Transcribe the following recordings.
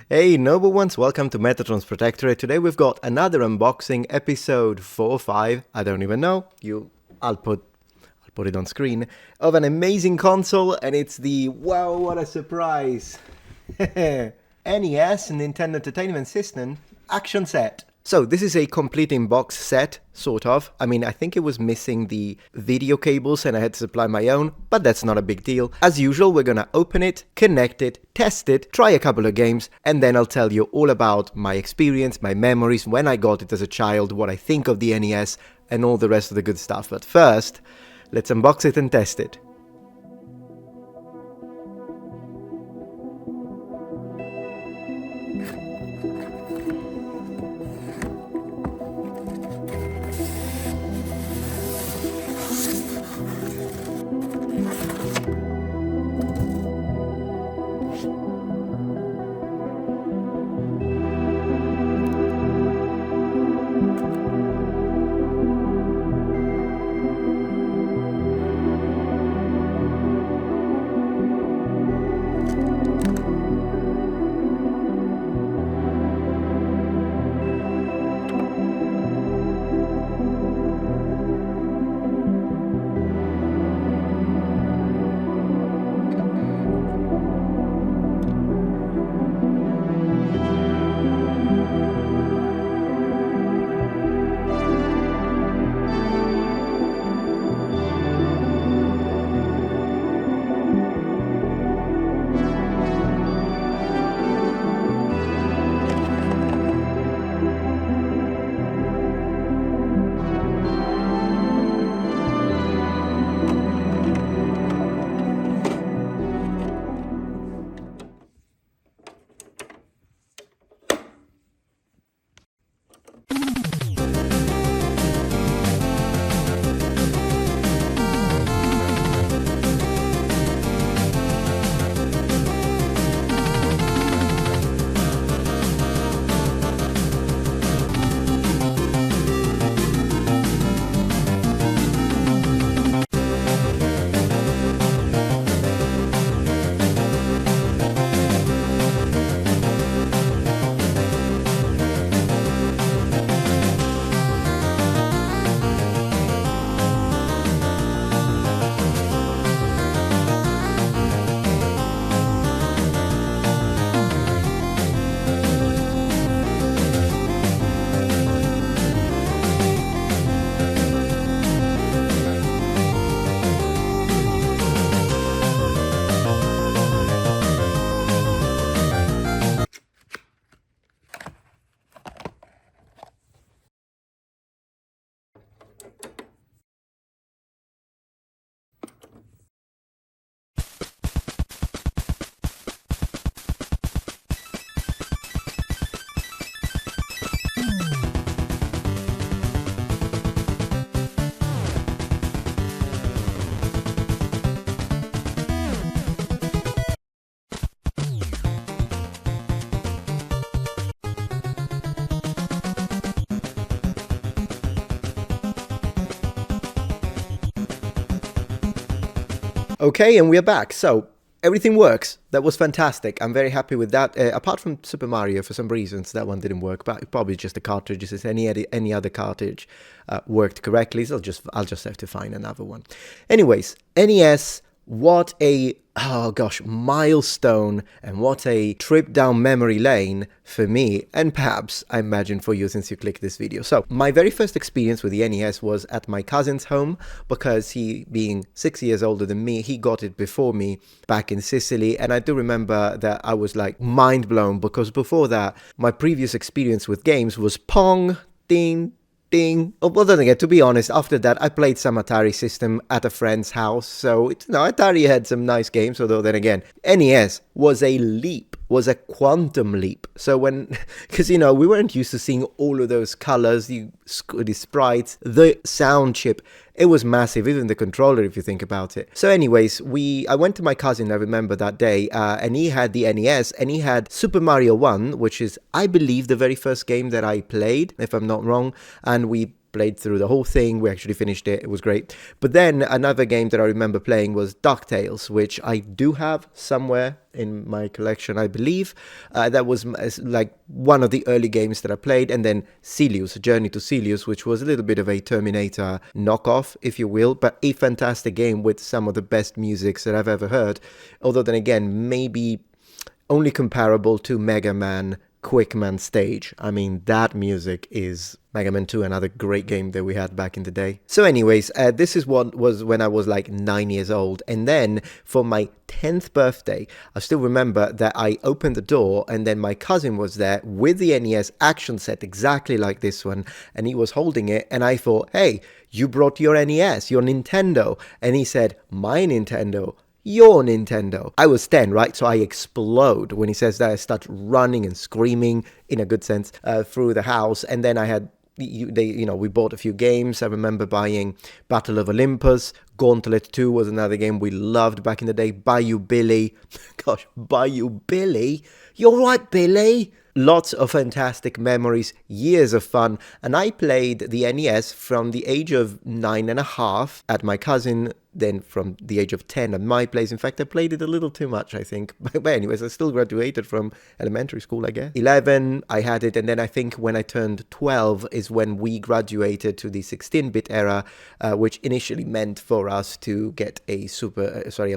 Hey, noble ones, welcome to Metatron's Protectorate. Today we've got another unboxing, episode 4 or 5, I don't even know. I'll put it on screen, of an amazing console, and it's the, wow, what a surprise, NES, Nintendo Entertainment System, action set. So this is a complete in-box set, sort of. I mean, I think it was missing the video cables and I had to supply my own, but that's not a big deal. As usual, we're gonna open it, connect it, test it, try a couple of games, and then I'll tell you all about my experience, my memories, when I got it as a child, what I think of the NES, and all the rest of the good stuff. But first, let's unbox it and test it. Okay, and we're back. So everything works. That was fantastic. I'm very happy with that. Apart from Super Mario, for some reasons that one didn't work, but probably just the cartridges. As any other cartridge worked correctly, so I'll just have to find another one. Anyways, NES. What a, oh gosh, milestone, and what a trip down memory lane for me, and perhaps I imagine for you since you clicked this video. So my very first experience with the NES was at my cousin's home, because he, being 6 years older than me, he got it before me back in Sicily. And I do remember that I was like mind blown, because before that my previous experience with games was Pong, Ding, Ding. Well, then again, to be honest, after that I played some Atari system at a friend's house, so Atari had some nice games, although then again, NES was a leap, was a quantum leap. So because we weren't used to seeing all of those colors, the sprites, the sound chip, it was massive, even the controller, if you think about it. So anyways, I went to my cousin, I remember that day, and he had the NES, and he had Super Mario 1, which is, I believe, the very first game that I played, if I'm not wrong, and we played through the whole thing. We actually finished it. It was great. But then another game that I remember playing was DuckTales, which I do have somewhere in my collection, I believe. That was like one of the early games that I played. And then Celius, Journey to Celius, which was a little bit of a Terminator knockoff, if you will, but a fantastic game with some of the best musics that I've ever heard. Although then again, maybe only comparable to Mega Man Quickman Stage. I mean, that music is Mega Man 2, another great game that we had back in the day. So anyways, this is what was when I was like 9 years old. And then for my 10th birthday, I still remember that I opened the door and then my cousin was there with the NES action set exactly like this one. And he was holding it and I thought, hey, you brought your NES, your Nintendo. And he said, my Nintendo. Your Nintendo. I was 10, right? So I explode. When he says that, I start running and screaming, in a good sense, through the house. And then I had, we bought a few games. I remember buying Battle of Olympus. Gauntlet 2 was another game we loved back in the day. Bayou Billy. Gosh, Bayou Billy? You're right, Billy. Lots of fantastic memories, years of fun. And I played the NES from the age of 9.5 at my cousin, then from the age of 10 at my place. In fact, I played it a little too much, I think. But anyways, I still graduated from elementary school, I guess. 11, I had it. And then I think when I turned 12 is when we graduated to the 16-bit era, which initially meant for us to get a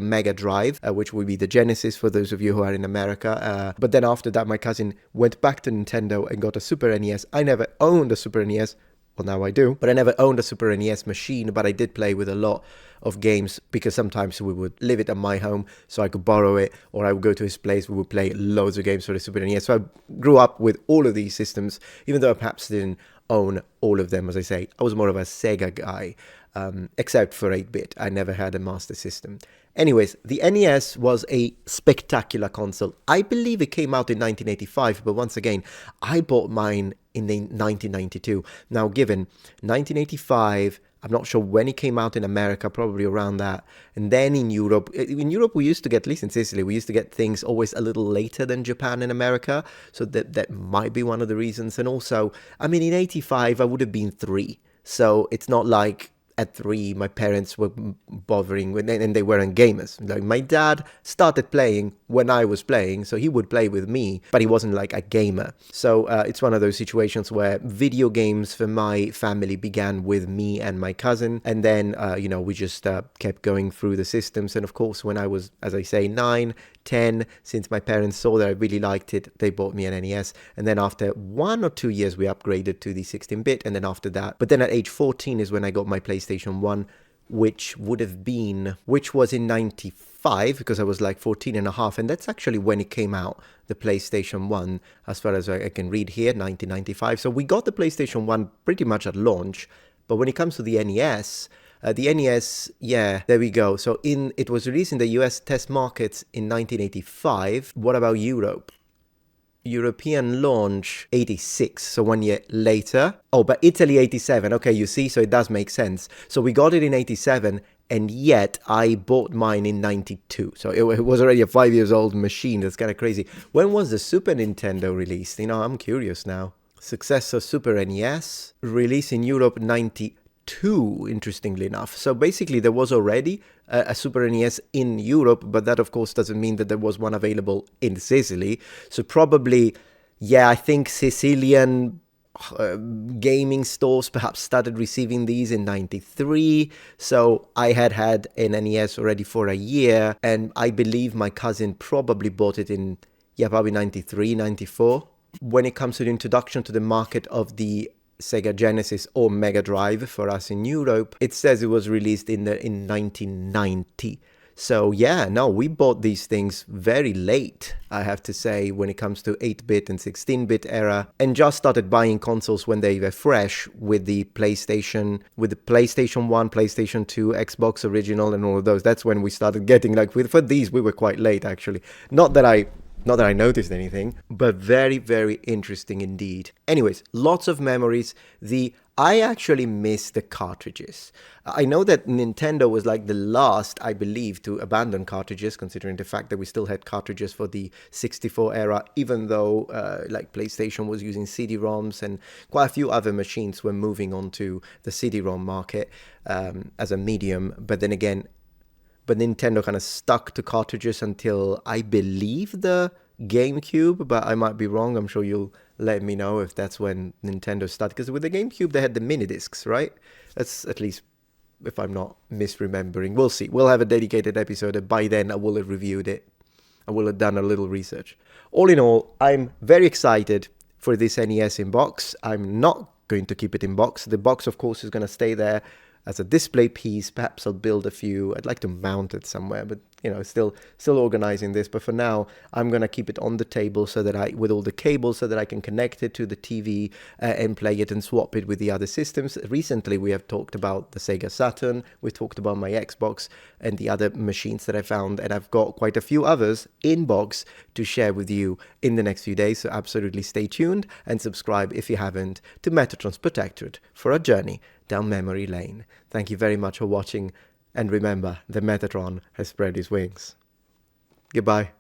Mega Drive, which would be the Genesis for those of you who are in America. But then after that, my cousin went back to Nintendo and got a Super NES. I never owned a Super NES. Well, now I do, but I never owned a Super NES machine, but I did play with a lot of games because sometimes we would leave it at my home so I could borrow it, or I would go to his place. We would play loads of games for the Super NES. So I grew up with all of these systems, even though I perhaps didn't own all of them. As I say, I was more of a Sega guy, except for 8-bit. I never had a Master System. Anyways, the NES was a spectacular console. I believe it came out in 1985, but once again, I bought mine in 1992. Now, given 1985, I'm not sure when it came out in America, probably around that. And then in Europe, we used to get, at least in Sicily, we used to get things always a little later than Japan and America. So that might be one of the reasons. And also, I mean, in 85, I would have been 3. So it's not like at 3, my parents were bothering with, and they weren't gamers. Like, my dad started playing when I was playing, so he would play with me, but he wasn't like a gamer. So it's one of those situations where video games for my family began with me and my cousin, and then, we just kept going through the systems. And of course, when I was, as I say, 9, 10, since my parents saw that I really liked it, they bought me an NES. And then after 1 or 2 years, we upgraded to the 16-bit. And then after that, but then at age 14 is when I got my PlayStation 1, which was in 95, because I was like 14 and a half. And that's actually when it came out, the PlayStation 1, as far as I can read here, 1995. So we got the PlayStation 1 pretty much at launch. But when it comes to the NES, yeah, there we go. So it was released in the US test markets in 1985. What about Europe? European launch 86, so 1 year later. Oh, but Italy 87. Okay, you see, so it does make sense. So we got it in 87, and yet I bought mine in 92. So it was already a 5 years old machine. That's kind of crazy. When was the Super Nintendo released? I'm curious now. Successor Super NES, released in Europe 92, interestingly enough. So basically there was already a Super NES in Europe, but that of course doesn't mean that there was one available in Sicily. So probably, yeah, I think Sicilian gaming stores perhaps started receiving these in 93. So I had an NES already for a year, and I believe my cousin probably bought it in, probably 93, 94. When it comes to the introduction to the market of the Sega Genesis or Mega Drive for us in Europe, it says it was released in 1990. So yeah, no, we bought these things very late, I have to say, when it comes to 8-bit and 16-bit era, and just started buying consoles when they were fresh with the PlayStation 1, PlayStation 2, Xbox Original and all of those. That's when we started getting, for these we were quite late actually. Not that I noticed anything, but very, very interesting indeed. Anyways, lots of memories. The I actually miss the cartridges. I know that Nintendo was like the last, I believe, to abandon cartridges, considering the fact that we still had cartridges for the 64 era, even though like PlayStation was using CD-ROMs and quite a few other machines were moving on to the CD-ROM market as a medium. But then again, Nintendo kind of stuck to cartridges until I believe the GameCube, but I might be wrong. I'm sure you'll let me know if that's when Nintendo started. Because with the GameCube, they had the mini discs, right? That's at least if I'm not misremembering. We'll see. We'll have a dedicated episode, and by then I will have reviewed it. I will have done a little research. All in all, I'm very excited for this NES in box. I'm not going to keep it in box. The box, of course, is going to stay there as a display piece. Perhaps I'll build a few. I'd like to mount it somewhere, but still organizing this. But for now, I'm gonna keep it on the table so that with all the cables, so that I can connect it to the TV and play it and swap it with the other systems. Recently, we have talked about the Sega Saturn. We talked about my Xbox and the other machines that I found, and I've got quite a few others in box to share with you in the next few days. So absolutely stay tuned and subscribe if you haven't to Metatron's Protectorate for a journey down memory lane. Thank you very much for watching, and remember, the Metatron has spread his wings. Goodbye.